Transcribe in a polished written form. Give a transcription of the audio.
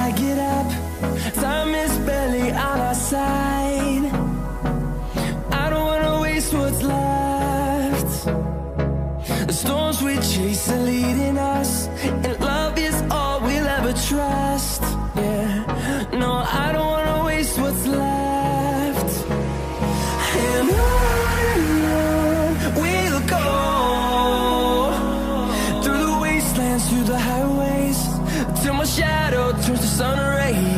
I get up, time is barely on our side. I don't wanna waste what's left. The storms we chase are leading us, and love is all we'll ever trust. Yeah, no, I don't wanna waste what's left. And on we'll go, through the wastelands, through the highways, till my shadow turns to sun rays.